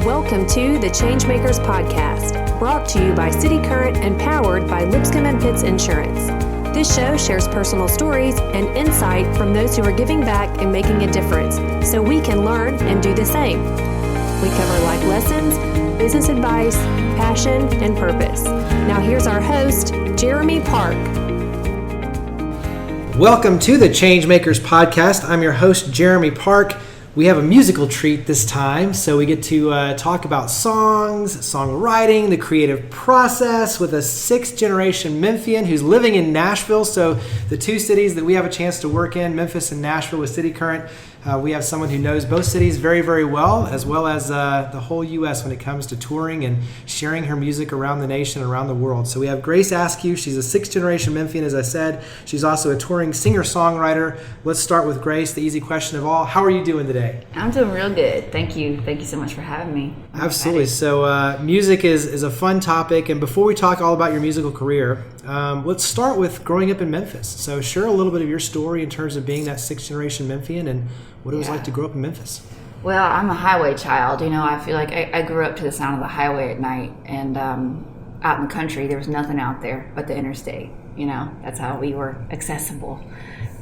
Welcome to the ChangeMakers podcast, brought to you by City Current and powered by Lipscomb & Pitts Insurance. This show shares personal stories and insight from those who are giving back and making a difference, so we can learn and do the same. We cover life lessons, business advice, passion, and purpose. Now here's our host, Jeremy Park. Welcome to the ChangeMakers podcast. I'm your host, Jeremy Park. We have a musical treat this time, so we get to talk about songs, songwriting, the creative process with a sixth-generation Memphian who's living in Nashville. So the two cities that we have a chance to work in, Memphis and Nashville with City Current, we have someone who knows both cities very, very well as the whole U.S. when it comes to touring and sharing her music around the nation and around the world. So we have Grace Askew. She's a sixth-generation Memphian, as I said. She's also a touring singer-songwriter. Let's start with Grace, the easy question of all. How are you doing today? I'm doing real good. Thank you. Thank you so much for having me. Absolutely. So music is a fun topic. And before we talk all about your musical career, let's start with growing up in Memphis. So share a little bit of your story in terms of being that sixth-generation Memphian and what it was like to grow up in Memphis. Well, I'm a highway child. You know, I feel like I grew up to the sound of the highway at night. And out in the country, there was nothing out there but the interstate. You know, that's how we were accessible.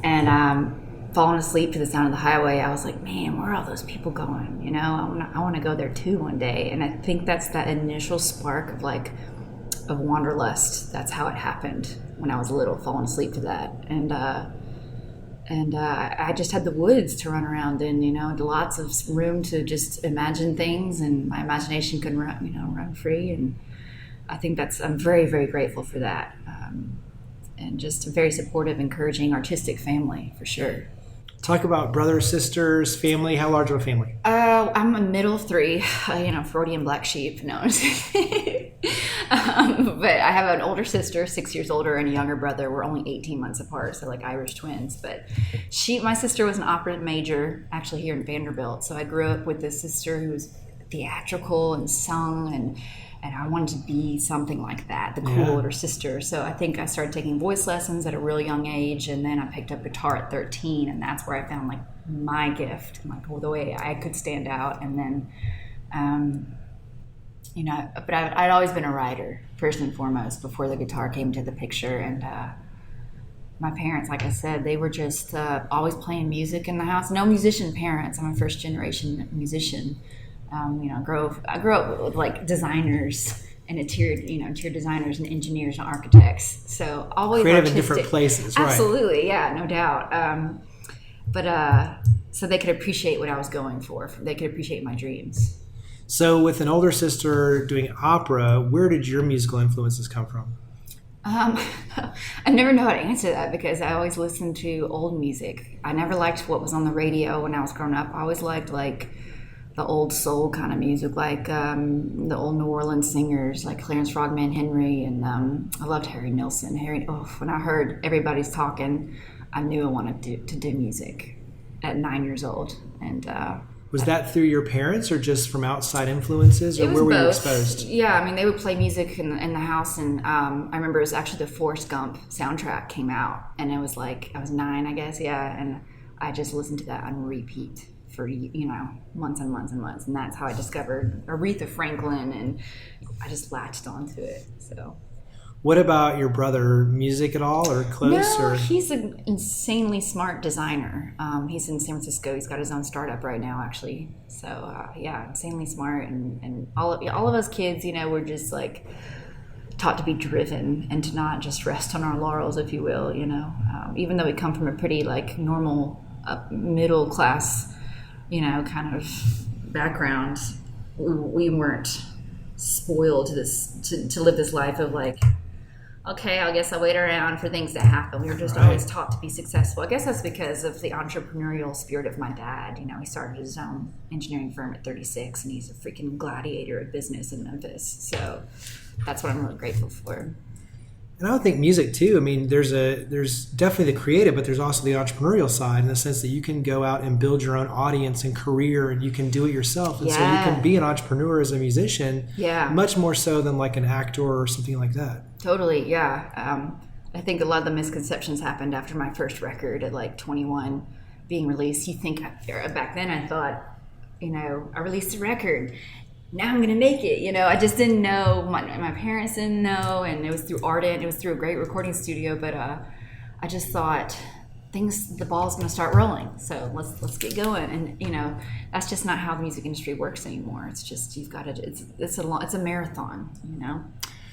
And falling asleep to the sound of the highway, I was like, man, where are all those people going? You know, I want to go there too one day. And I think that's that initial spark of wanderlust. That's how it happened when I was little, falling asleep to that. And I just had the woods to run around in, you know, lots of room to just imagine things, and my imagination could run free. And I think I'm very, very grateful for that. And just a very supportive, encouraging, artistic family for sure. Talk about brothers, sisters, family. How large of a family? I'm a middle of three, Freudian black sheep. No, I'm just kidding. But I have an older sister, 6 years older, and a younger brother. We're only 18 months apart, so like Irish twins. But my sister was an opera major, actually here in Vanderbilt. So I grew up with this sister who was theatrical and sung, and I wanted to be something like that, the cool older sister. So I think I started taking voice lessons at a really young age, and then I picked up guitar at 13, and that's where I found like my gift, like the way I could stand out. And then, but I'd always been a writer first and foremost before the guitar came to the picture. And my parents, like I said, they were just always playing music in the house. No musician parents. I'm a first generation musician. I grew up with like designers and interior designers and engineers and architects. So always creative artistic. In different places, right? Absolutely, yeah, no doubt. So they could appreciate what I was going for. They could appreciate my dreams. So with an older sister doing opera, where did your musical influences come from? I never know how to answer that because I always listened to old music. I never liked what was on the radio when I was growing up. I always liked like the old soul kind of music, like the old New Orleans singers, like Clarence Frogman Henry, and I loved Harry Nilsson. When I heard everybody's talking, I knew I wanted to do music at 9 years old. And was that through your parents or just from outside influences, or where were you exposed? Yeah, I mean, they would play music in the house, and I remember it was actually the Forrest Gump soundtrack came out, and it was like, I was 9, I guess, and I just listened to that on repeat for months and months and months, and that's how I discovered Aretha Franklin, and I just latched onto it. So, what about your brother? Music at all, or close? No, he's an insanely smart designer. He's in San Francisco. He's got his own startup right now, actually. So insanely smart, and all of us kids, we're just like taught to be driven and to not just rest on our laurels, if you will. Even though we come from a pretty like normal middle class kind of background, we weren't spoiled to live this life of like, okay, I guess I'll wait around for things to happen. We were just always taught to be successful. I guess that's because of the entrepreneurial spirit of my dad. He started his own engineering firm at 36, and he's a freaking gladiator of business in Memphis. So that's what I'm really grateful for. And I would think music too. I mean, there's definitely the creative, but there's also the entrepreneurial side in the sense that you can go out and build your own audience and career, and you can do it yourself. And so you can be an entrepreneur as a musician, much more so than like an actor or something like that. Totally, yeah. I think a lot of the misconceptions happened after my first record at like 21 being released. You think back then I thought, I released a record now I'm going to make it. You know, I just didn't know. My parents didn't know, and it was through Ardent. It was through a great recording studio, but I just thought the ball's going to start rolling. So let's get going. And you know, that's just not how the music industry works anymore. It's just you've got to. It's a marathon. You know.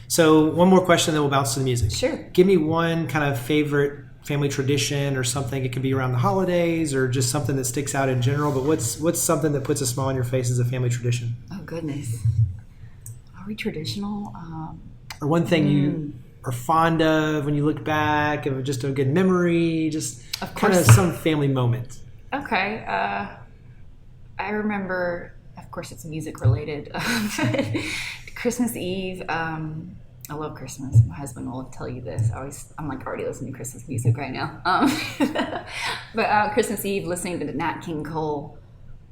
So one more question, then we'll bounce to the music. Sure. Give me one kind of favorite family tradition or something. It could be around the holidays or just something that sticks out in general. But what's something that puts a smile on your face as a family tradition? Oh goodness, are we traditional? Or one thing you are fond of when you look back, of just a good memory, just kind of some family moment. Okay. I remember, of course, it's music related. Christmas Eve. I love Christmas. My husband will tell you this. I'm like already listening to Christmas music right now. But Christmas Eve, listening to Nat King Cole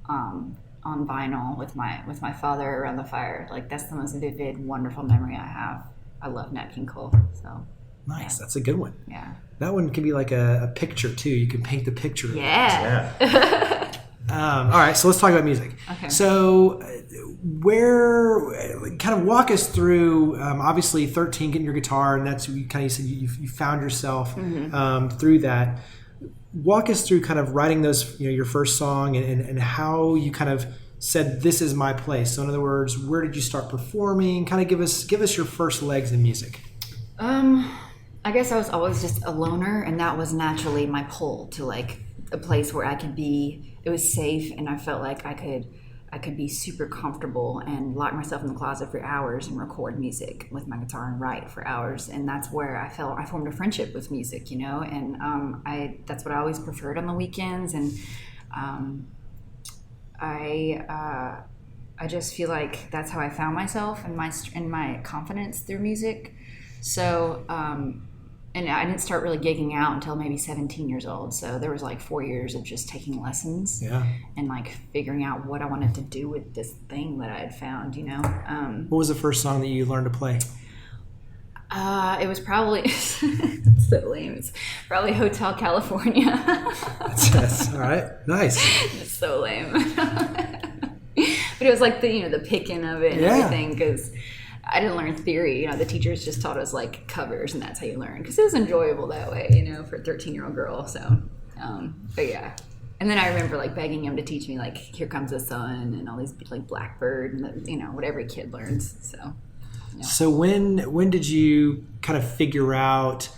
on vinyl with my father around the fire. Like that's the most vivid, wonderful memory I have. I love Nat King Cole. So nice. That's a good one. Yeah. That one can be like a picture too. You can paint the picture. Yeah. All right. So let's talk about music. Okay. So kind of walk us through, obviously 13, getting your guitar, and that's you kind of said you found yourself through that. Walk us through kind of writing those, your first song and how you kind of said, this is my place. So in other words, where did you start performing? Kind of give us your first legs in music. I guess I was always just a loner, and that was naturally my pull to like a place where I could be, it was safe, and I felt like I could be super comfortable and lock myself in the closet for hours and record music with my guitar and write for hours. And that's where I formed a friendship with music, and that's what I always preferred on the weekends. And I just feel like that's how I found myself and my confidence through music. So, and I didn't start really gigging out until maybe 17 years old. So there was like 4 years of just taking lessons and like figuring out what I wanted to do with this thing that I had found, What was the first song that you learned to play? It was probably, so lame. It's probably Hotel California. That's all right. Nice. It's so lame. But it was like the picking of it and everything, because I didn't learn theory. The teachers just taught us like covers, and that's how you learn, because it was enjoyable that way, for a 13-year-old girl. So, but yeah. And then I remember like begging him to teach me like Here Comes the Sun and all these like Blackbird and what every kid learns. So. Yeah. So when did you kind of figure out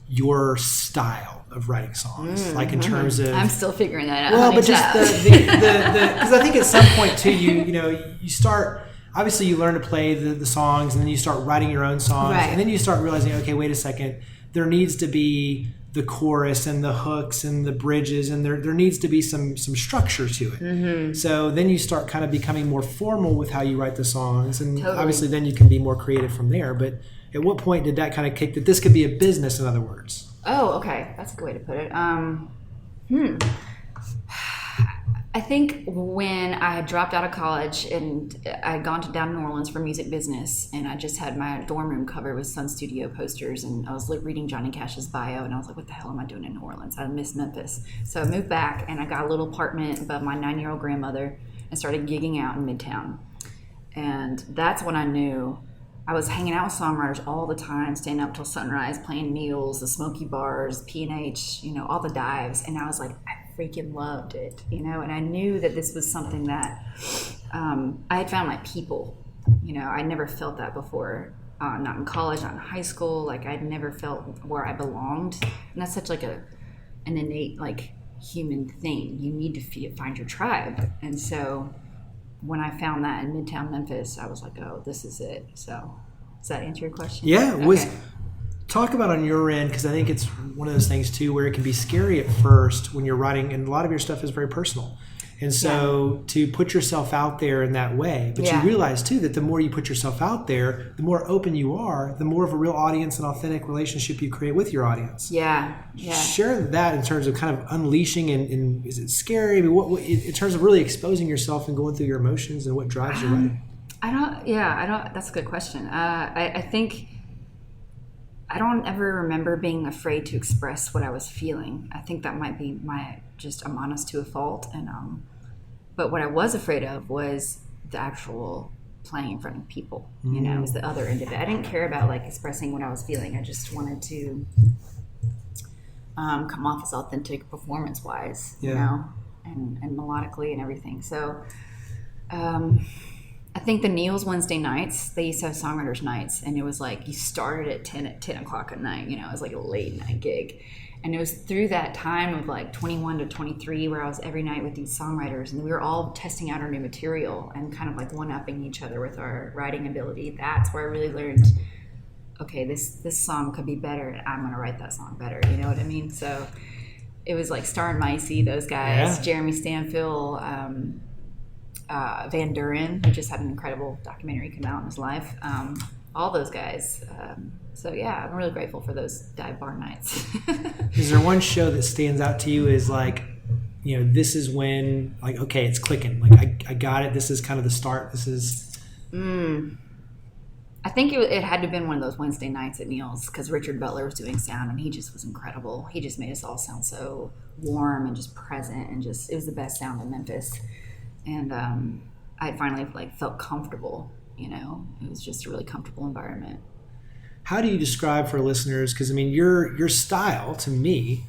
your style of writing songs? Like in terms of, I'm still figuring that out. Well, but just the because I think at some point too, you start. Obviously, you learn to play the songs, and then you start writing your own songs, right. And then you start realizing, okay, wait a second, there needs to be the chorus and the hooks and the bridges, and there needs to be some structure to it. Mm-hmm. So then you start kind of becoming more formal with how you write the songs, and obviously then you can be more creative from there. But at what point did that kind of kick that this could be a business, in other words? Oh, okay. That's a good way to put it. I think when I had dropped out of college and I had gone down to New Orleans for music business, and I just had my dorm room covered with Sun Studio posters, and I was reading Johnny Cash's bio, and I was like, what the hell am I doing in New Orleans? I miss Memphis. So I moved back, and I got a little apartment above my 9-year-old grandmother and started gigging out in Midtown. And that's when I knew I was hanging out with songwriters all the time, staying up till sunrise, playing Neil's, the Smoky Bars, P&H, all the dives. And I was like, I freaking loved it, and I knew that this was something that I had found my people. I never felt that before, not in college, not in high school. Like I'd never felt where I belonged, and that's such like an innate like human thing. You need to find your tribe, and so when I found that in Midtown Memphis, I was like, oh, this is it. So does that answer your question? Yeah. Okay. Talk about on your end, because I think it's one of those things too where it can be scary at first when you're writing, and a lot of your stuff is very personal. And so to put yourself out there in that way, but you realize too that the more you put yourself out there, the more open you are, the more of a real audience and authentic relationship you create with your audience. Yeah. Share that in terms of kind of unleashing, and is it scary? I mean, what in terms of really exposing yourself and going through your emotions and what drives your writing? I don't. That's a good question. I think I don't ever remember being afraid to express what I was feeling. I think that might be I'm honest to a fault. And but what I was afraid of was the actual playing in front of people, you know, was the other end of it. I didn't care about like expressing what I was feeling. I just wanted to come off as authentic performance wise, you know, and melodically and everything. So I think the Neil's Wednesday nights, they used to have songwriters nights, and it was like you started at 10 o'clock at night, you know, it was like a late night gig. And it was through that time of like 21 to 23 where I was every night with these songwriters, and we were all testing out our new material and kind of like one-upping each other with our writing ability. That's where I really learned, okay, this song could be better, and I'm going to write that song better. You know what I mean? So it was like Star and Micey, those guys, Jeremy Stanfill, Van Duren, who just had an incredible documentary come out in his life. All those guys. So yeah, I'm really grateful for those dive bar nights. Is there one show that stands out to you as like, you know, this is when, like, okay, it's clicking. Like, I got it. This is kind of the start. This is... I think it had to have been one of those Wednesday nights at Neil's, because Richard Butler was doing sound, and he just was incredible. He just made us all sound so warm and just present, and just, it was the best sound in Memphis. And I finally like felt comfortable, you know. It was just a really comfortable environment. How do you describe for listeners? Because I mean, your style to me,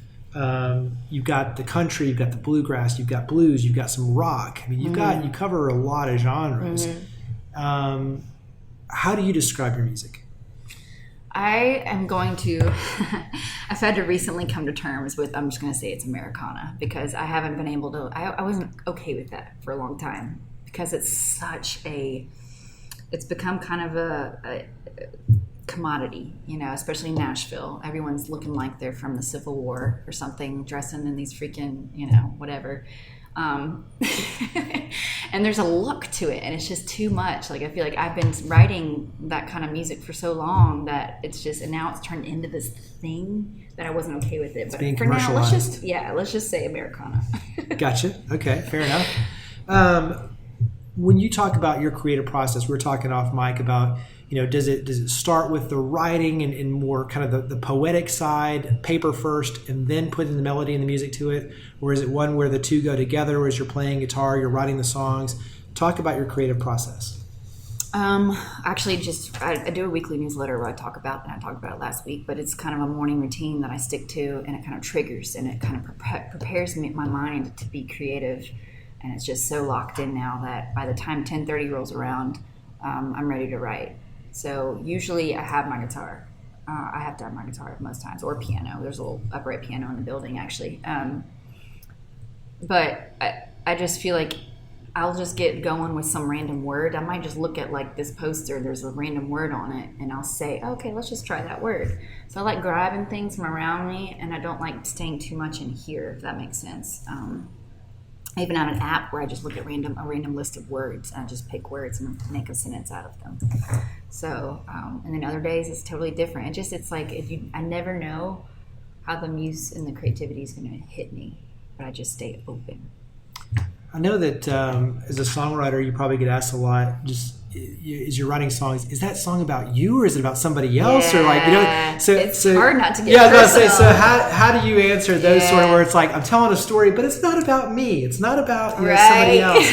you've got the country, you've got the bluegrass, you've got blues, you've got some rock. I mean, you cover a lot of genres. How do you describe your music? I am going to, I've had to recently come to terms with, I'm just going to say it's Americana, because I haven't been able to, I wasn't okay with that for a long time, because it's such a, it's become kind of a commodity, you know, especially in Nashville. Everyone's looking like they're from the Civil War or something, dressing in these freaking, you know, whatever. And there's a look to it, and it's just too much. Like, I feel like I've been writing that kind of music for so long that it's just, and now it's turned into this thing that I wasn't okay with it. It's but being for now, commercialized. let's just say Americana. Gotcha. Okay, fair enough. When you talk about your creative process, we're talking off mic about, you know, does it start with the writing and more kind of the poetic side, paper first, and then putting the melody and the music to it? Or is it one where the two go together, whereas you're playing guitar, you're writing the songs? Talk about your creative process. Actually, just I do a weekly newsletter where I talk about, and I talked about it last week, but it's kind of a morning routine that I stick to, and it kind of triggers, and it kind of prepares my mind to be creative. And it's just so locked in now that by the time 10:30 rolls around, I'm ready to write. So usually I have my guitar. I have to have my guitar most times, or piano. There's a little upright piano in the building, actually. But I just feel like I'll just get going with some random word. I might just look at like this poster, there's a random word on it, and I'll say, okay, let's just try that word. So I like grabbing things from around me, and I don't like staying too much in here, if that makes sense. I even have an app where I just look at a random list of words, and I just pick words and make a sentence out of them. So, and then other days it's totally different. It's like I never know how the muse and the creativity is going to hit me, but I just stay open. I know that as a songwriter, you probably get asked a lot, just as you're writing songs, is that song about you or is it about somebody else? Yeah, or like, you know, it's hard not to get personal. I was personal. about to say, so how do you answer those sort of where it's like, I'm telling a story, but it's not about me. It's not about somebody else.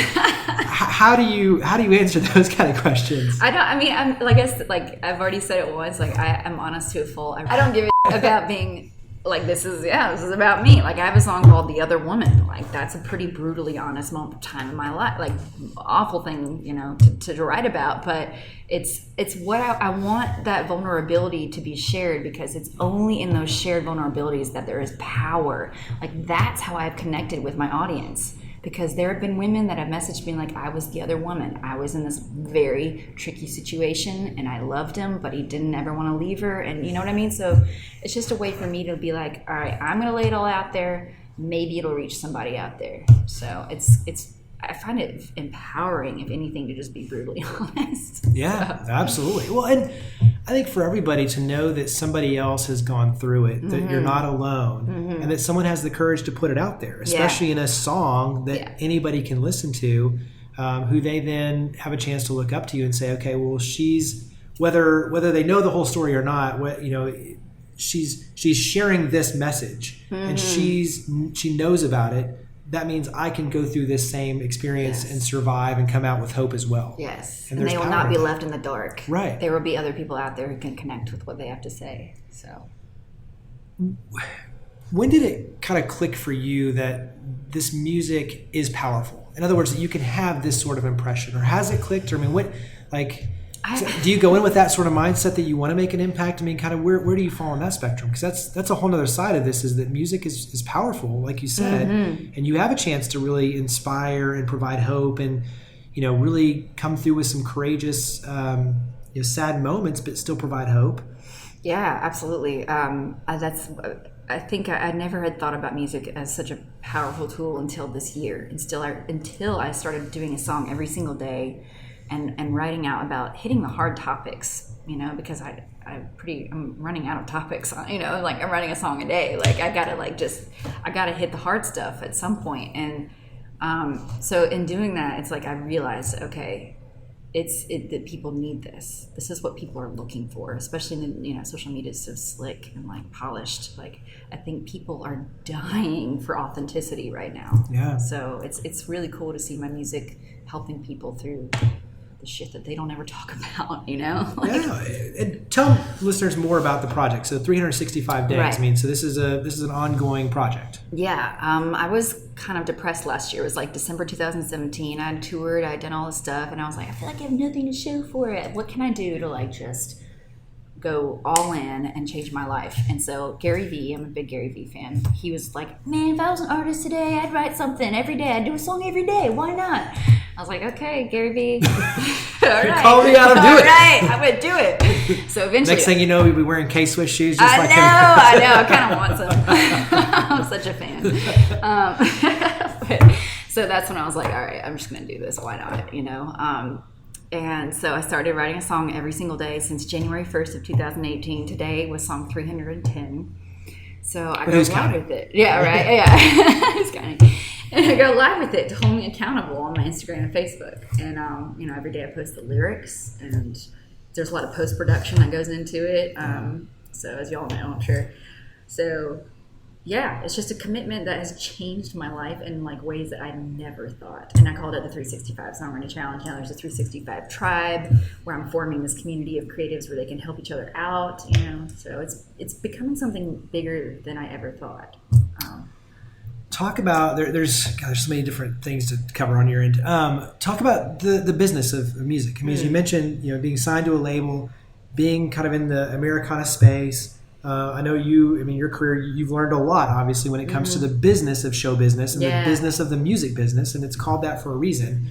How do you answer those kind of questions? I'm like I've already said it once, like I'm honest to a full. I don't give a about being like, this is about me. Like, I have a song called The Other Woman. Like, that's a pretty brutally honest time in my life. Like, awful thing, you know, to write about. But it's what I want that vulnerability to be shared, because it's only in those shared vulnerabilities that there is power. Like, that's how I've connected with my audience. Because there have been women that have messaged me like, I was the other woman. I was in this very tricky situation and I loved him, but he didn't ever want to leave her. And you know what I mean? So it's just a way for me to be like, all right, I'm going to lay it all out there. Maybe it'll reach somebody out there. So I find it empowering, if anything, to just be brutally honest. Yeah, absolutely. Well, and I think for everybody to know that somebody else has gone through it, that you're not alone, and that someone has the courage to put it out there, especially in a song that anybody can listen to, who they then have a chance to look up to you and say, okay, well, she's, whether they know the whole story or not, you know, she's sharing this message, and she knows about it. that means I can go through this same experience Yes. and survive and come out with hope as well. Yes. And And there's they will power not be in that. left in the dark. Right. There will be other people out there who can connect with what they have to say. So When did it kind of click for you that this music is powerful? In other words, that you can have this sort of impression, or has it clicked? Or I mean, do you go in with that sort of mindset that you want to make an impact? I mean, kind of where do you fall on that spectrum? Because that's a whole other side of this, is that music is powerful, like you said, and you have a chance to really inspire and provide hope, and really come through with some courageous, sad moments, but still provide hope. yeah, absolutely. I think I never had thought about music as such a powerful tool until this year, until I started doing a song every single day, and writing out about hitting the hard topics. Because I'm running out of topics. Like I'm writing a song a day. Like I gotta hit the hard stuff at some point. And so in doing that, it's like I realized, okay, that people need this. This is what people are looking for, especially when social media is so slick and like polished. Like I think people are dying for authenticity right now. Yeah. So it's really cool to see my music helping people through the shit that they don't ever talk about. Yeah. And tell listeners more about the project. So 365 days. Right. I mean, so this is an ongoing project. Yeah, I was kind of depressed last year. It was like December 2017. I had toured, I had done all this stuff, and I was like, I feel like I have nothing to show for it. What can I do to like just go all in and change my life? And so Gary Vee, I'm a big Gary Vee fan. He was like, man, if I was an artist today, I'd write something every day. I'd do a song every day. Why not? I was like, okay, Gary Vee. All right. Call me out, do it. All right, I'm going to do it. So eventually. Next thing you know, we'll be wearing K-Swiss shoes just like him. I know. I kind of want some. I'm such a fan. So that's when I was like, all right, I'm just going to do this. Why not? And so I started writing a song every single day since January 1st of 2018. Today was song 310. So I go live with it. Yeah, right. Yeah. Who's counting? And I go live with it to hold me accountable on my Instagram and Facebook. And, every day I post the lyrics, and there's a lot of post-production that goes into it. So as y'all know, I'm sure. So yeah, it's just a commitment that has changed my life in like ways that I never thought. And I called it the 365 Songwriting Challenge. Now there's a 365 tribe where I'm forming this community of creatives where they can help each other out. So it's becoming something bigger than I ever thought. Talk about there's so many different things to cover on your end. Talk about the business of music. I mean, as you mentioned, being signed to a label, being kind of in the Americana space. I know your career, you've learned a lot, obviously, when it comes to the business of show business and the business of the music business, and it's called that for a reason.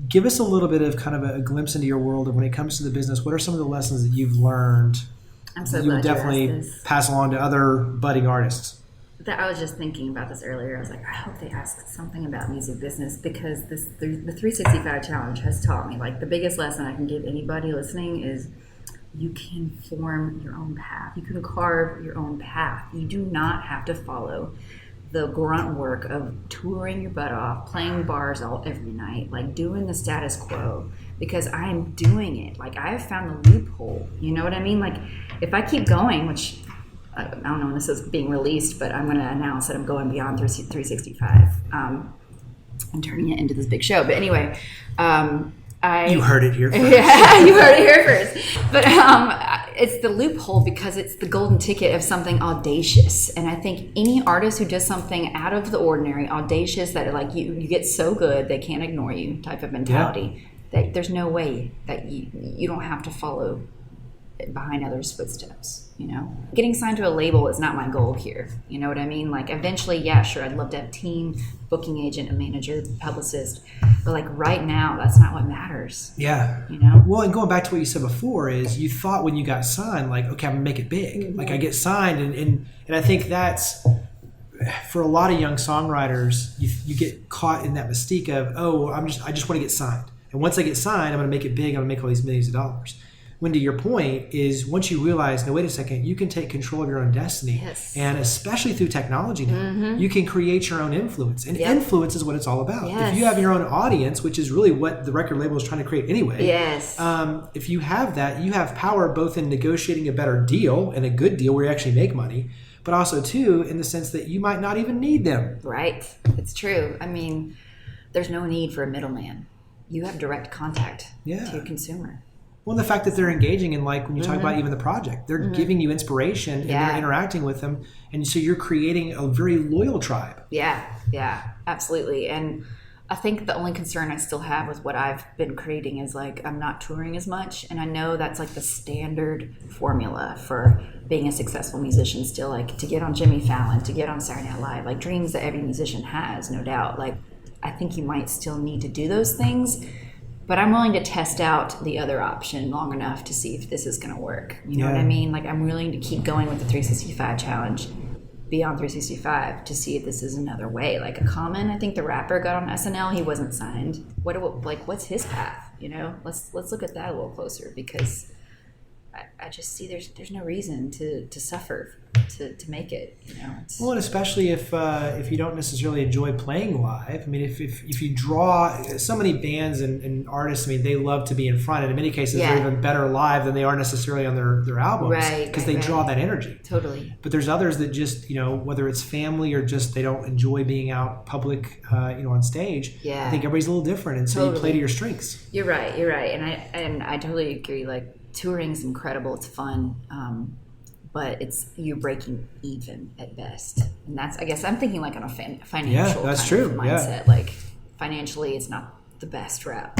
Give us a little bit of kind of a glimpse into your world of when it comes to the business. What are some of the lessons that you've learned I'm so you glad would definitely you asked this. pass along to other budding artists? I was just thinking about this earlier. I was like, I hope they ask something about music business, because the 365 Challenge has taught me, like, the biggest lesson I can give anybody listening is you can form your own path. You can carve your own path. You do not have to follow the grunt work of touring your butt off, playing bars every night, like doing the status quo, because I am doing it. Like, I have found the loophole. You know what I mean? Like, if I keep going, which I don't know when this is being released, but I'm going to announce that I'm going beyond 365 and turning it into this big show. But anyway, You heard it here first. Yeah, you heard it here first. But it's the loophole because it's the golden ticket of something audacious. And I think any artist who does something out of the ordinary, audacious, that like you get so good they can't ignore you type of mentality, that there's no way that you don't have to follow behind others' footsteps. Getting signed to a label is not my goal here. You know what I mean? Like, eventually, yeah, sure, I'd love to have a team, booking agent, a manager, publicist, but like right now, that's not what matters. Yeah. Well, and going back to what you said before, is you thought when you got signed, like, okay, I'm gonna make it big. Mm-hmm. Like, I get signed, and I think that's, for a lot of young songwriters, you get caught in that mystique of, I just want to get signed, and once I get signed, I'm gonna make it big. I'm gonna make all these millions of dollars. When, to your point, is once you realize, no, wait a second, you can take control of your own destiny. Yes. And especially through technology now, you can create your own influence. And influence is what it's all about. Yes. If you have your own audience, which is really what the record label is trying to create anyway. Yes. If you have that, you have power both in negotiating a better deal and a good deal where you actually make money, but also too in the sense that you might not even need them. Right. It's true. I mean, there's no need for a middleman. You have direct contact to your consumer. Well, the fact that they're engaging in, like, when you talk about even the project, they're giving you inspiration and they're interacting with them. And so you're creating a very loyal tribe. Yeah, absolutely. And I think the only concern I still have with what I've been creating is, like, I'm not touring as much. And I know that's like the standard formula for being a successful musician still, like to get on Jimmy Fallon, to get on Saturday Night Live, like dreams that every musician has, no doubt. Like, I think you might still need to do those things. But I'm willing to test out the other option long enough to see if this is going to work. You know what I mean? Like, I'm willing to keep going with the 365 challenge beyond 365 to see if this is another way. Like, a Common, I think the rapper got on SNL. He wasn't signed. What's his path? You know, let's look at that a little closer, because I just see there's no reason to suffer to make it. You know. Well, and especially if you don't necessarily enjoy playing live. I mean, if you draw so many bands and artists, I mean, they love to be in front, and in many cases they're even better live than they are necessarily on their albums, because they draw that energy. Totally. But there's others that just, you know, whether it's family or just they don't enjoy being out public, on stage. Yeah. I think everybody's a little different, and so you play to your strengths. You're right, and I totally agree. Like, touring's incredible, it's fun. But you're breaking even at best, and that's, I guess I'm thinking like on a financial that's kind true. of mindset. Like, financially, it's not the best route.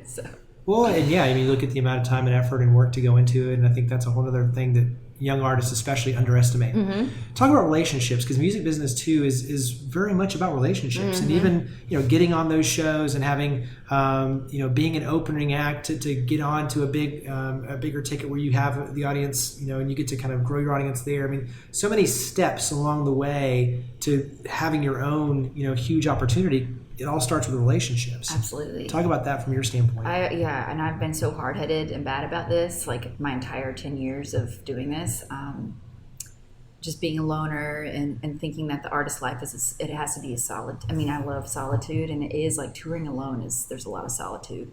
So. Well, and I mean, look at the amount of time and effort and work to go into it, and I think that's a whole other thing that young artists especially underestimate. Talk about relationships, because music business too is very much about relationships, and even, you know, getting on those shows and having being an opening act to get on to a bigger ticket where you have the audience, you know, and you get to kind of grow your audience there. I mean, so many steps along the way to having your own, you know, huge opportunity. It all starts with relationships. Absolutely. Talk about that from your standpoint. And I've been so hard-headed and bad about this, like my entire 10 years of doing this. Just being a loner and thinking that the artist life it has to be a solid. I mean, I love solitude, and it is like touring alone there's a lot of solitude.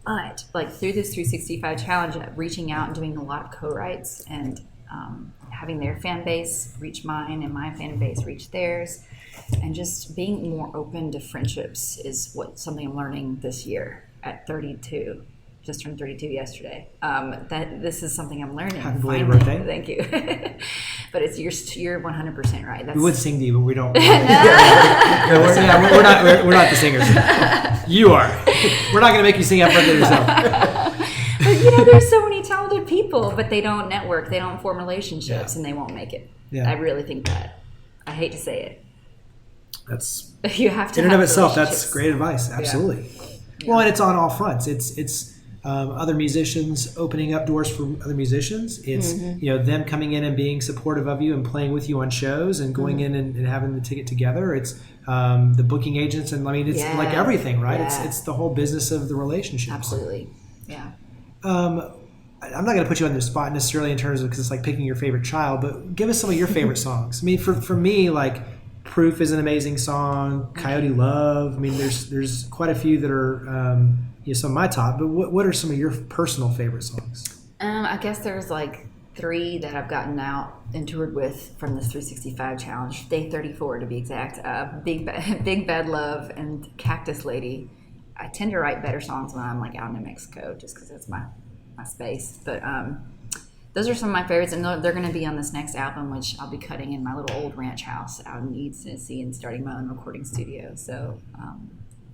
But like through this 365 challenge, reaching out and doing a lot of co-writes and having their fan base reach mine and my fan base reach theirs, and just being more open to friendships is something I'm learning this year at 32. Just turned 32 yesterday. That this is something I'm learning. Happy belated birthday. Thank you. But you're 100% right. We would sing to you, but we don't. We're not the singers. You are. We're not going to make you sing happy birthday yourself. But you know, there's so many talented people, but they don't network, they don't form relationships, and they won't make it. Yeah. I really think that. I hate to say it. That's you have to. In and of itself, that's great advice. Absolutely. Yeah. Well, and it's on all fronts. It's other musicians opening up doors for other musicians. It's them coming in and being supportive of you and playing with you on shows and going in and having the ticket together. It's the booking agents, and I mean, it's like everything, right? Yeah. It's the whole business of the relationship. Absolutely. Yeah. I'm not going to put you on the spot necessarily in terms of, because it's like picking your favorite child, but give us some of your favorite songs. I mean, for me, like Proof is an amazing song. Coyote Love. I mean, there's quite a few that are some of my top. But what are some of your personal favorite songs? I guess there's like 3 that I've gotten out and toured with from this 365 challenge. Day 34 to be exact. Big Bad Love and Cactus Lady. I tend to write better songs when I'm like out in New Mexico, just because that's my space. But those are some of my favorites, and they're going to be on this next album, which I'll be cutting in my little old ranch house out in East Tennessee and starting my own recording studio. So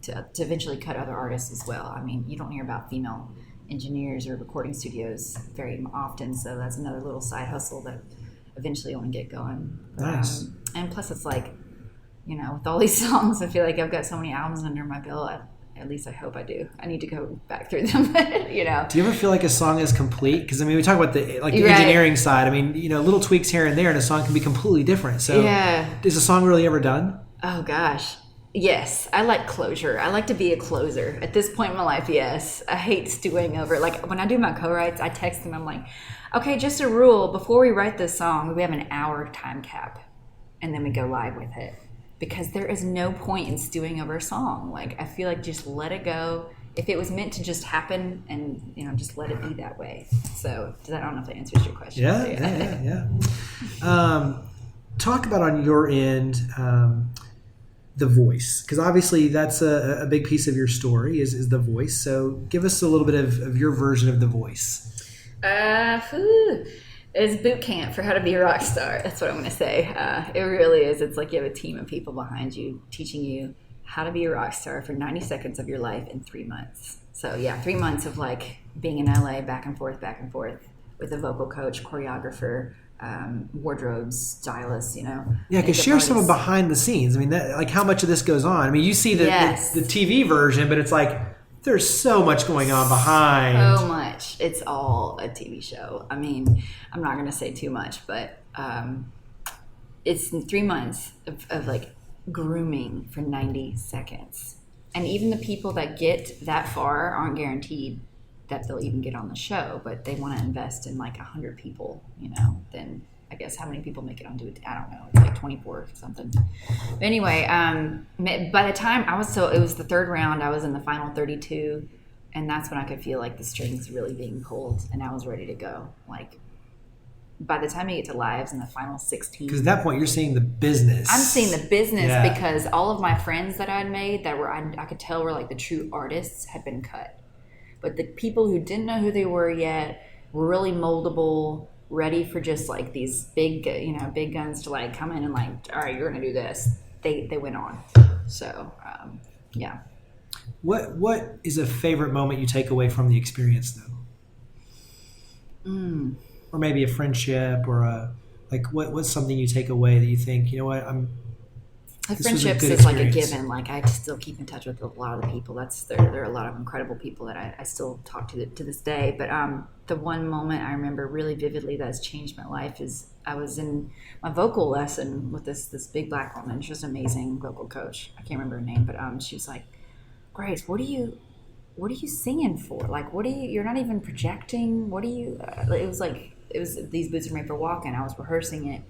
to eventually cut other artists as well. I mean, you don't hear about female engineers or recording studios very often, so that's another little side hustle that eventually I want to get going. Nice. And plus, it's like, with all these songs, I feel like I've got so many albums under my belt. At least I hope I do. I need to go back through them, Do you ever feel like a song is complete? Because, I mean, we talk about the engineering side. I mean, little tweaks here and there, and a song can be completely different. So is a song really ever done? Oh, gosh. Yes. I like closure. I like to be a closer. At this point in my life, yes. I hate stewing over. Like, when I do my co-writes, I text them. I'm like, okay, just a rule. Before we write this song, we have an hour time cap, and then we go live with it. Because there is no point in stewing over a song. Like, I feel like just let it go. If it was meant to just happen, and just let it be that way. So I don't know if that answers your question. Yeah. talk about on your end the voice, because obviously that's a big piece of your story is the voice. So give us a little bit of your version of the voice. It's boot camp for how to be a rock star. That's what I'm going to say. It really is. It's like you have a team of people behind you teaching you how to be a rock star for 90 seconds of your life in 3 months. So yeah, 3 months of like being in LA back and forth with a vocal coach, choreographer, wardrobes, stylist, Yeah, because share some of behind the scenes. I mean, like how much of this goes on. I mean, you see the TV version, but it's like there's so much going on behind. So much. It's all a TV show. I mean, I'm not going to say too much, but it's 3 months of like grooming for 90 seconds. And even the people that get that far aren't guaranteed that they'll even get on the show, but they want to invest in like 100 people, then I guess how many people make it onto it? I don't know. It's like 24 or something. But anyway, by the time it was the third round, I was in the final 32, and that's when I could feel like the strings really being pulled, and I was ready to go. Like by the time I get to lives in the final 16. Because at that point, you're seeing the business. I'm seeing the business because all of my friends that I'd made that were, I could tell were like the true artists had been cut. But the people who didn't know who they were yet were really moldable, ready for just like these big guns to like come in and like, all right, you're going to do this. They went on. So, yeah. What is a favorite moment you take away from the experience though? Or maybe a friendship or what's something you take away that you think, you know what, friendships is like a given. Like I still keep in touch with a lot of the people. There are a lot of incredible people that I still talk to this day. But the one moment I remember really vividly that has changed my life is I was in my vocal lesson with this big black woman. She was an amazing vocal coach. I can't remember her name, but she was like, Grace, what are you singing for? Like, you're not even projecting. What are you? It was These Boots Are Made for Walking. I was rehearsing it.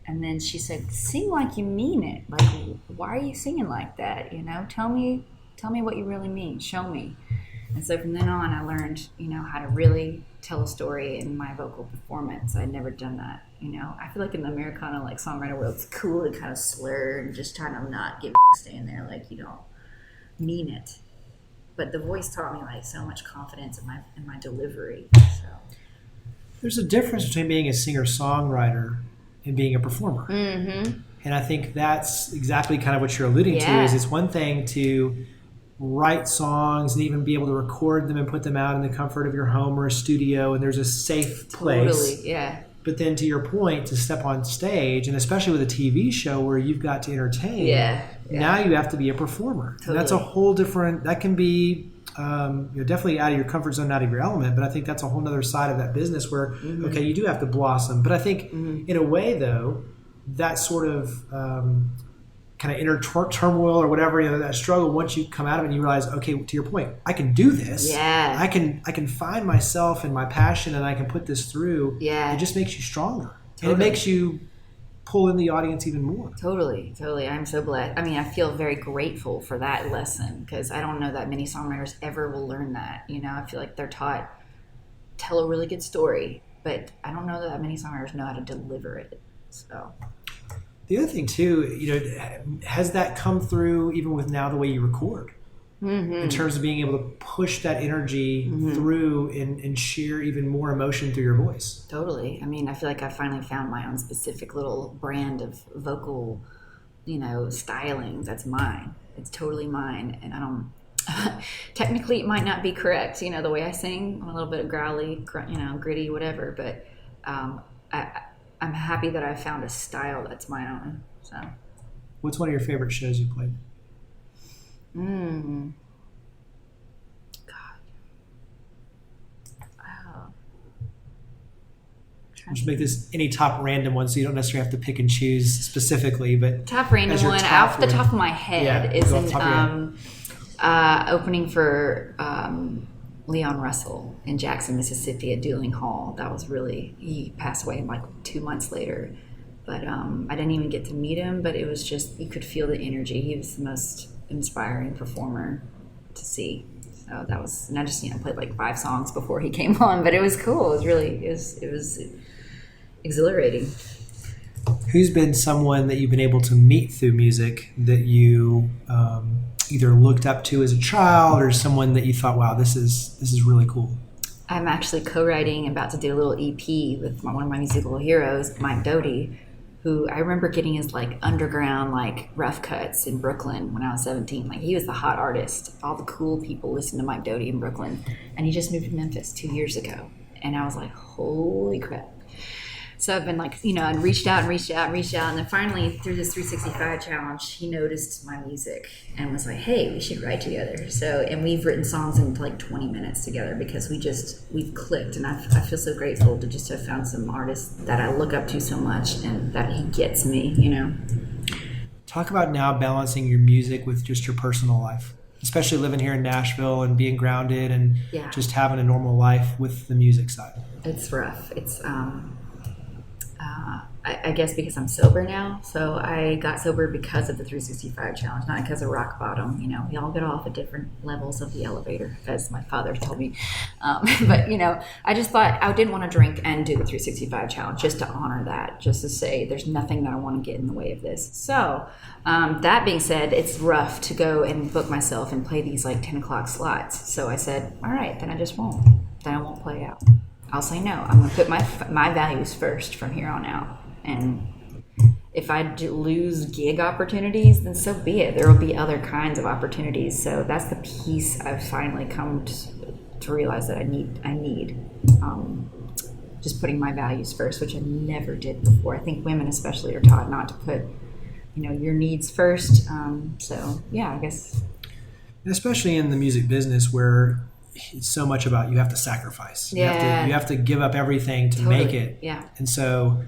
And then she said, sing like you mean it. Like, why are you singing like that? Tell me what you really mean. Show me. And so from then on, I learned, how to really tell a story in my vocal performance. I'd never done that. I feel like in the Americana, like songwriter world, it's cool to kind of slur and just try to not give staying there. Like, you don't mean it. But the voice taught me like so much confidence in my delivery. So there's a difference between being a singer-songwriter and being a performer. Mm-hmm. And I think that's exactly kind of what you're alluding to is it's one thing to write songs and even be able to record them and put them out in the comfort of your home or a studio and there's a safe place. Totally, yeah. But then to your point, to step on stage, and especially with a TV show where you've got to entertain, now you have to be a performer. Totally. And that's a whole different, that can be you're definitely out of your comfort zone, out of your element, but I think that's a whole other side of that business where, okay, you do have to blossom. But I think in a way, though, that sort of kind of inner turmoil or whatever, that struggle, once you come out of it and you realize, okay, to your point, I can do this. Yeah. I can find myself and my passion and I can put this through. Yeah. It just makes you stronger. Totally. And it makes you pull in the audience even more. Totally. I'm so blessed. I mean, I feel very grateful for that lesson because I don't know that many songwriters ever will learn that. I feel like they're taught tell a really good story, but I don't know that many songwriters know how to deliver it. So the other thing too, has that come through even with now the way you record? In terms of being able to push that energy through and share even more emotion through your voice. Totally. I mean, I feel like I finally found my own specific little brand of vocal, styling. That's mine. It's totally mine. And I don't, technically it might not be correct, the way I sing. I'm a little bit growly, gritty, whatever. But I'm happy that I found a style that's my own. So, what's one of your favorite shows you played? God. Just make this any top random one, so you don't necessarily have to pick and choose specifically. But top random one off the top of my head is in opening for Leon Russell in Jackson, Mississippi at Dueling Hall. That was he passed away like 2 months later. But I didn't even get to meet him, but it was just, you could feel the energy. He was the most inspiring performer to see. So that was, and I just, played like 5 songs before he came on, but it was cool. It was exhilarating. Who's been someone that you've been able to meet through music that you either looked up to as a child, or someone that you thought, wow, this is really cool? I'm actually co-writing, about to do a little EP with one of my musical heroes, Mike Doty, who I remember getting his like underground like rough cuts in Brooklyn when I was 17. Like, he was the hot artist. All the cool people listened to Mike Doty in Brooklyn, and he just moved to Memphis 2 years ago, and I was like, holy crap. So I've been like, and reached out, and then finally through this 365 challenge, he noticed my music and was like, hey, we should write together. So, and we've written songs in like 20 minutes together because we've clicked, and I feel so grateful to just have found some artists that I look up to so much and that he gets me, Talk about now balancing your music with just your personal life, especially living here in Nashville and being grounded and just having a normal life with the music side. It's rough. It's, I guess because I'm sober now. So I got sober because of the 365 challenge, not because of rock bottom. We all get off at different levels of the elevator, as my father told me. But, I just thought I didn't want to drink and do the 365 challenge just to honor that, just to say there's nothing that I want to get in the way of this. So that being said, it's rough to go and book myself and play these like 10 o'clock slots. So I said, all right, then I just won't. Then I won't play out. I'll say no. I'm going to put my values first from here on out. And if I lose gig opportunities, then so be it. There will be other kinds of opportunities. So that's the piece I've finally come to realize that I need. Just putting my values first, which I never did before. I think women especially are taught not to put, your needs first. So yeah, I guess. Especially in the music business where it's so much about you have to sacrifice. Yeah. You have to give up everything to make it. Yeah. And so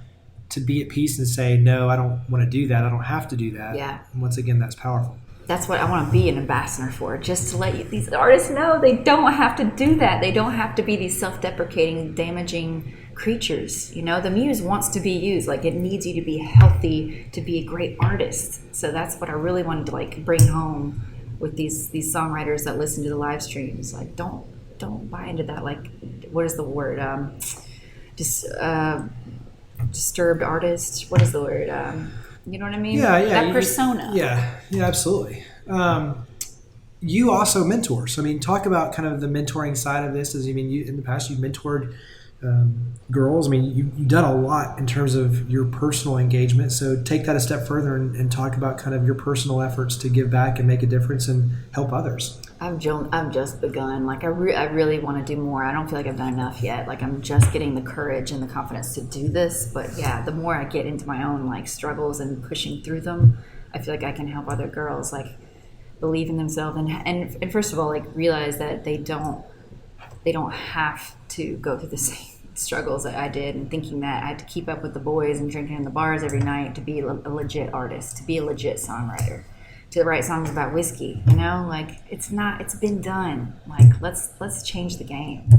to be at peace and say, no, I don't want to do that. I don't have to do that. Yeah. And once again, that's powerful. That's what I want to be an ambassador for, just to let these artists know they don't have to do that. They don't have to be these self-deprecating, damaging creatures. The muse wants to be used. Like, it needs you to be healthy to be a great artist. So that's what I really wanted to like bring home with these songwriters that listen to the live streams. Like, don't buy into that. Like, what is the word? Disturbed artist. What is the word? You know what I mean? Yeah. That persona. Yeah, absolutely. You also mentor. So, talk about kind of the mentoring side of this. You in the past you've mentored girls. You've done a lot in terms of your personal engagement. So take that a step further and talk about kind of your personal efforts to give back and make a difference and help others. I've just begun. Like, I really want to do more. I don't feel like I've done enough yet. Like, I'm just getting the courage and the confidence to do this. But yeah, the more I get into my own like struggles and pushing through them, I feel like I can help other girls like believe in themselves and first of all, like, realize that they don't have to go through the same struggles that I did, and thinking that I had to keep up with the boys and drinking in the bars every night to be a legit artist, to be a legit songwriter, to write songs about whiskey. Like, it's been done. Like, let's change the game.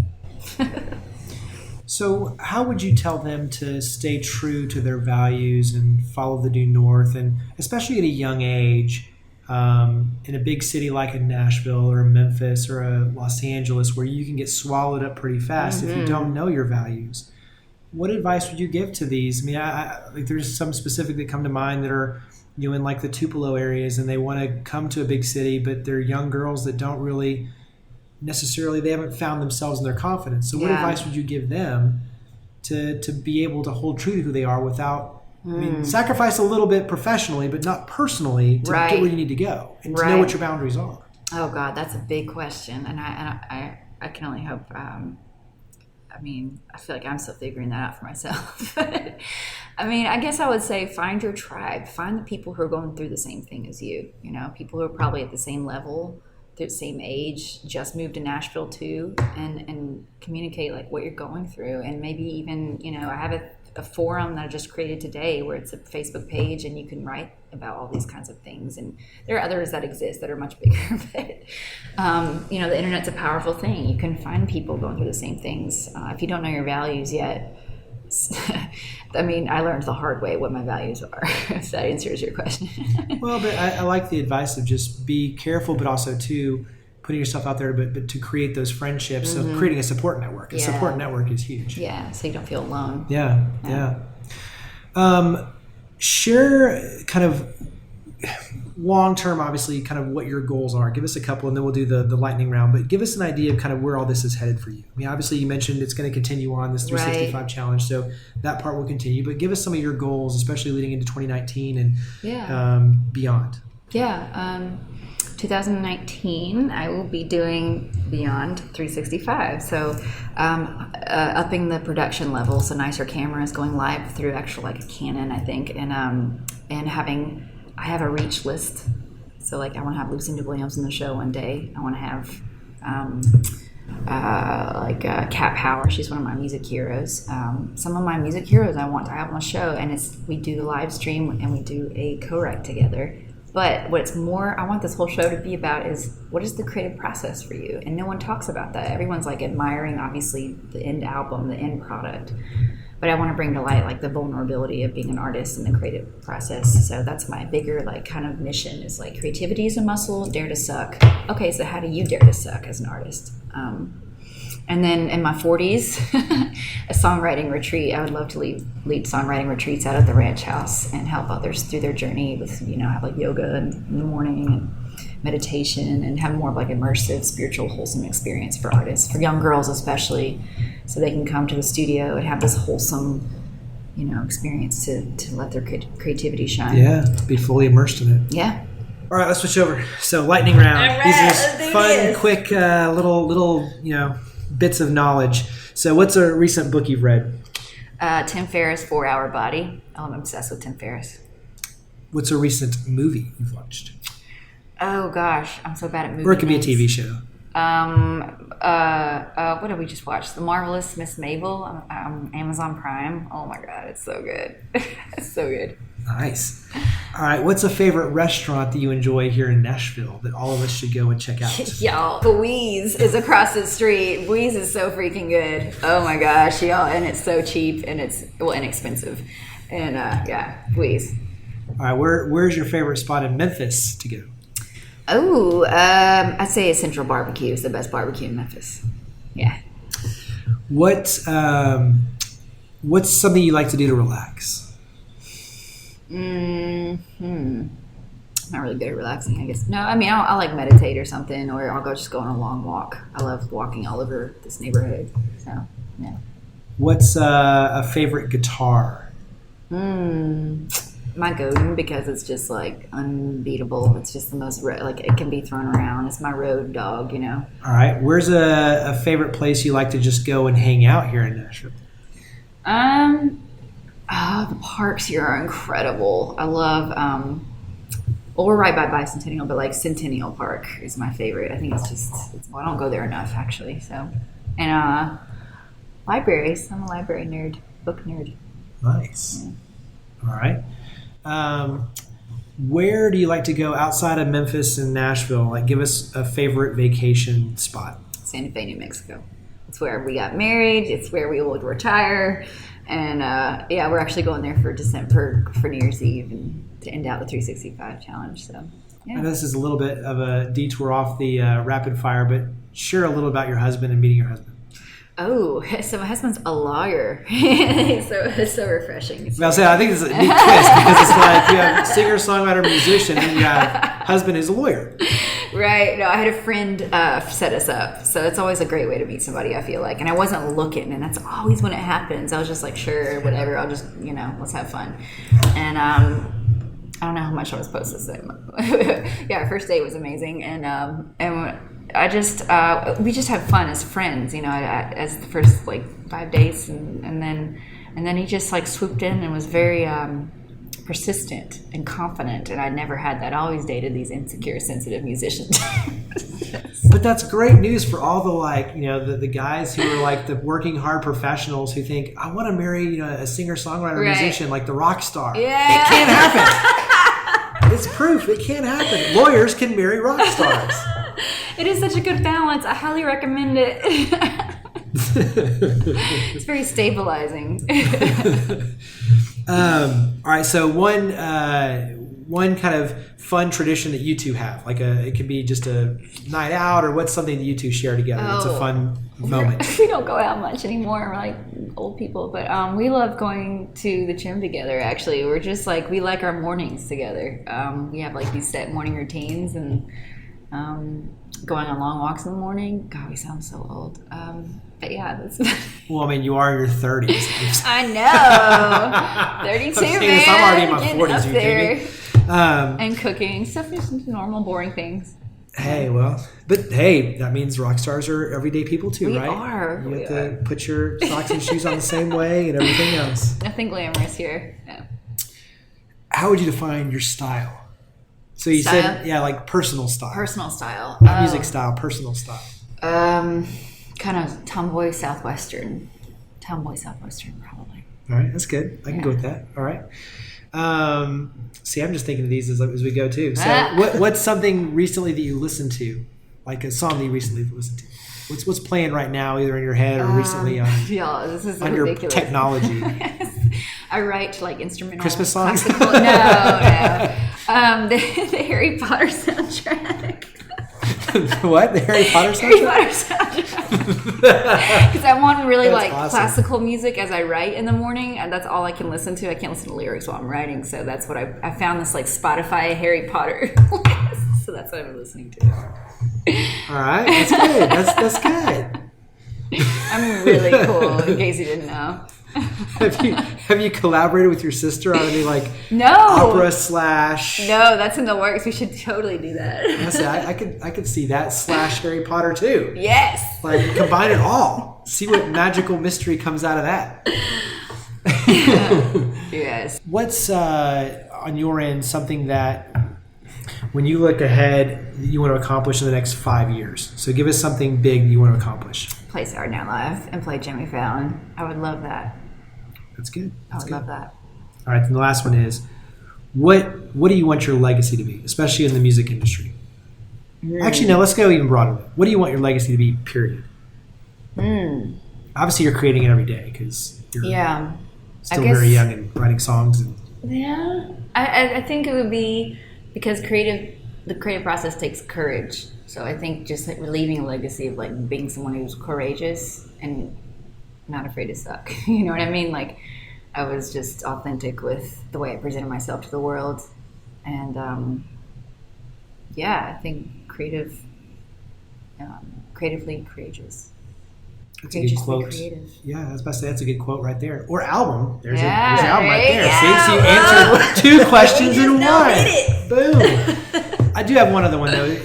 So how would you tell them to stay true to their values and follow the due north, and especially at a young age, in a big city like in Nashville or Memphis or Los Angeles, where you can get swallowed up pretty fast if you don't know your values? What advice would you give to these? Like, there's some specific that come to mind that are, in like the Tupelo areas, and they want to come to a big city, but they're young girls that don't really necessarily, they haven't found themselves in their confidence. So what advice would you give them to be able to hold true to who they are without, sacrifice a little bit professionally, but not personally, to get where you need to go and to know what your boundaries are? Oh God, that's a big question. And I can only hope, I feel like I'm still figuring that out for myself. I guess I would say find your tribe. Find the people who are going through the same thing as you. People who are probably at the same level, the same age, just moved to Nashville too, and communicate like what you're going through. And maybe even, I have a forum that I just created today where it's a Facebook page and you can write about all these kinds of things. And there are others that exist that are much bigger. But, the internet's a powerful thing. You can find people going through the same things. If you don't know your values yet, I learned the hard way what my values are, if that answers your question. Well, but I like the advice of just be careful, but also to putting yourself out there, but to create those friendships. So creating a support network. A support network is huge. Yeah, so you don't feel alone. Yeah. share kind of long-term, obviously, kind of what your goals are. Give us a couple, and then we'll do the lightning round. But give us an idea of kind of where all this is headed for you. I mean, obviously, you mentioned it's going to continue on this 365 challenge, so that part will continue. But give us some of your goals, especially leading into 2019 and beyond. 2019, I will be doing beyond 365. So upping the production level, so nicer cameras, going live through actual like a Canon, I think, and I have a reach list. So like I want to have Lucinda Williams in the show one day. I want to have Cat Power. She's one of my music heroes. Some of my music heroes I want to have on the show, and we do the live stream and we do a co-write together. But what's more I want this whole show to be about is what is the creative process for you? And no one talks about that. Everyone's like admiring, obviously, the end album, the end product. But I want to bring to light like the vulnerability of being an artist and the creative process. So that's my bigger like kind of mission is like creativity is a muscle, dare to suck. Okay, so how do you dare to suck as an artist? And then in my 40s, a songwriting retreat. I would love to lead songwriting retreats out at the ranch house and help others through their journey with, have like yoga in the morning and meditation and have more of like immersive, spiritual, wholesome experience for artists, for young girls especially, so they can come to the studio and have this wholesome, experience to let their creativity shine. Yeah, be fully immersed in it. Yeah. All right, let's switch over. So lightning round. All right, these are just fun, quick, little, bits of knowledge. So what's a recent book you've read? Tim Ferriss' 4 Hour Body. Oh, I'm obsessed with Tim Ferriss. What's a recent movie you've watched? Oh gosh, I'm so bad at movies. Or it could be a TV show. What did we just watch? The Marvelous Miss Mabel on Amazon Prime. Oh my God, it's so good. It's so good. Nice. All right, what's a favorite restaurant that you enjoy here in Nashville that all of us should go and check out? Y'all, Bouise is across the street. Bouise is so freaking good. Oh my gosh, y'all, and it's so cheap and it's inexpensive. And Bouise. All right, where's your favorite spot in Memphis to go? Oh, I'd say Central Barbecue is the best barbecue in Memphis. Yeah. What's something you like to do to relax? Not really good at relaxing, I guess. No, I mean, I'll like meditate or something, or I'll just go on a long walk. I love walking all over this neighborhood. So, yeah. What's a favorite guitar? My Godin, because it's just like unbeatable. It's just the most like it can be thrown around. It's my road dog, All right. Where's a favorite place you like to just go and hang out here in Nashville? The parks here are incredible. I love. We're right by Bicentennial, but like Centennial Park is my favorite. I think I don't go there enough actually. So, and libraries. I'm a library nerd, book nerd. Nice. Yeah. All right. Where do you like to go outside of Memphis and Nashville? Like, give us a favorite vacation spot. Santa Fe, New Mexico. It's where we got married. It's where we will retire. And we're actually going there for December for New Year's Eve and to end out the 365 challenge. So, yeah. I know this is a little bit of a detour off the rapid fire, but share a little about your husband and meeting your husband. Oh, so my husband's a lawyer. It's so refreshing. I'll say, I think it's a neat twist because it's like you have singer, songwriter, musician, and you have husband who's a lawyer. Right. No, I had a friend set us up. So it's always a great way to meet somebody, I feel like. And I wasn't looking, and that's always when it happens. I was just like, sure, whatever. I'll just, let's have fun. And I don't know how much I was supposed to say. Yeah, our first date was amazing. And I just we just had fun as friends, as the first 5 days, and then he just swooped in and was very persistent and confident, and I'd never had that. I always dated these insecure, sensitive musicians. But that's great news for all the the guys who are the working hard professionals who think, I want to marry a singer songwriter musician like the rock star. Yeah. It can't happen. It's proof it can't happen. Lawyers can marry rock stars. It is such a good balance. I highly recommend it. It's very stabilizing. All right. So one kind of fun tradition that you two have? Like it could be just a night out, or what's something that you two share together? It's a fun moment. We don't go out much anymore. We're like old people, but we love going to the gym together. Actually, we're just like, we like our mornings together. We have like these set morning routines, and going on long walks in the morning. God, we sound so old. But yeah, that's. Well, I mean, you are in your 30s. I know. 32, man. I'm already in my 40s. You kidding me? And cooking stuff, just normal, boring things. Hey, that means rock stars are everyday people too, right? We are. You have to put your socks and shoes on the same way and everything else. Nothing glamorous here. Yeah. How would you define your style? So you said, like personal style. Personal style. Not music style, personal style. Kind of tomboy southwestern probably. All right, that's good. I can go with that. All right. See, I'm just thinking of these as we go too. So, what's something recently that you listened to, like a song that you recently listened to? What's playing right now, either in your head or recently on? Yeah, this is on ridiculous. Your technology. I write like instrumental Christmas songs. Classical. No. The Harry Potter soundtrack. What? The Harry Potter soundtrack? Harry Potter soundtrack. Because I want really That's awesome. Classical music as I write in the morning, and that's all I can listen to. I can't listen to lyrics while I'm writing, so that's what I found this like Spotify Harry Potter list. So that's what I'm listening to. All right, that's good. That's good. I'm really cool, in case you didn't know. Have you collaborated with your sister on any like No opera / No, that's in the works. We should totally do that. I could see that / Harry Potter too. Yes. Like combine it all. See what magical mystery comes out of that. Yes. What's on your end something that when you look ahead that you want to accomplish in the next 5 years? So give us something big you want to accomplish. Play Saturday Night Live and play Jimmy Fallon. I would love that. That's good. I would love that. All right, and the last one is, what do you want your legacy to be, especially in the music industry? Actually, no, let's go even broader. What do you want your legacy to be, period? Obviously, you're creating it every day because you're still very young and writing songs. I think it would be because the creative process takes courage. So I think just like leaving a legacy of like being someone who's courageous and not afraid to suck. You know what I mean? Like I was just authentic with the way I presented myself to the world. And I think creatively courageous. That's a good quote. Creative. Yeah, I was about to say that's a good quote right there. Or album. There's your Yeah, album right there. yeah, See, so you answered two questions in one. Boom. I do have one other one though.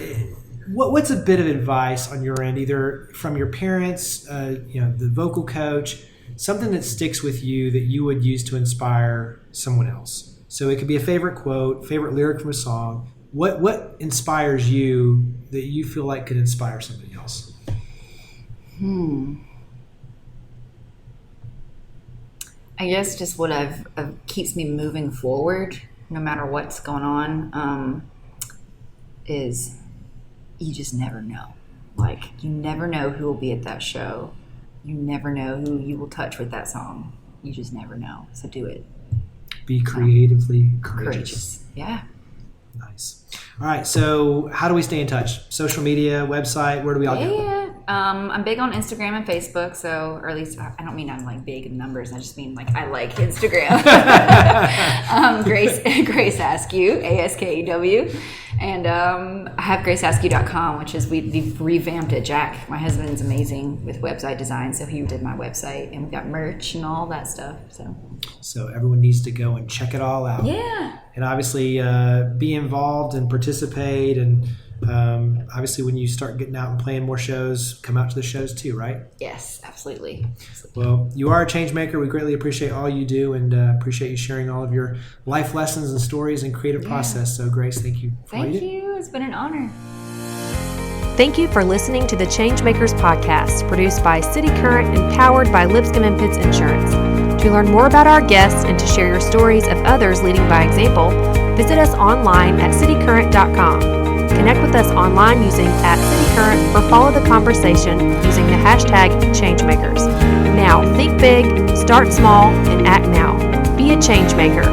What's a bit of advice on your end, either from your parents, the vocal coach, something that sticks with you that you would use to inspire someone else? So it could be a favorite quote, favorite lyric from a song. What inspires you that you feel like could inspire somebody else? I guess just what keeps me moving forward, no matter what's going on, is you just never know. Like, you never know who will be at that show. You never know who you will touch with that song. You just never know. So do it. Be creatively courageous. Yeah. Nice. All right. So how do we stay in touch? Social media, website, where do we all go? Yeah. I'm big on Instagram and Facebook. So, or at least, I don't mean I'm like big in numbers. I just mean like I like Instagram. Grace Askew, ASKEW. And I have graceaskew.com, which is we've revamped it. Jack, my husband's amazing with website design, so he did my website, and we've got merch and all that stuff. So everyone needs to go and check it all out. Yeah. And obviously be involved and participate, and obviously when you start getting out and playing more shows, come out to the shows too, right? Yes, absolutely. Well, you are a change maker. We greatly appreciate all you do, and appreciate you sharing all of your life lessons and stories and creative process. So Grace, thank you for all you do. Thank you. It's been an honor. Thank you for listening to the ChangeMakers podcast, produced by City Current and powered by Lipscomb & Pitts Insurance. To learn more about our guests and to share your stories of others leading by example, visit us online at citycurrent.com. Connect with us online using @CityCurrent or follow the conversation using the hashtag ChangeMakers. Now, think big, start small, and act now. Be a change maker.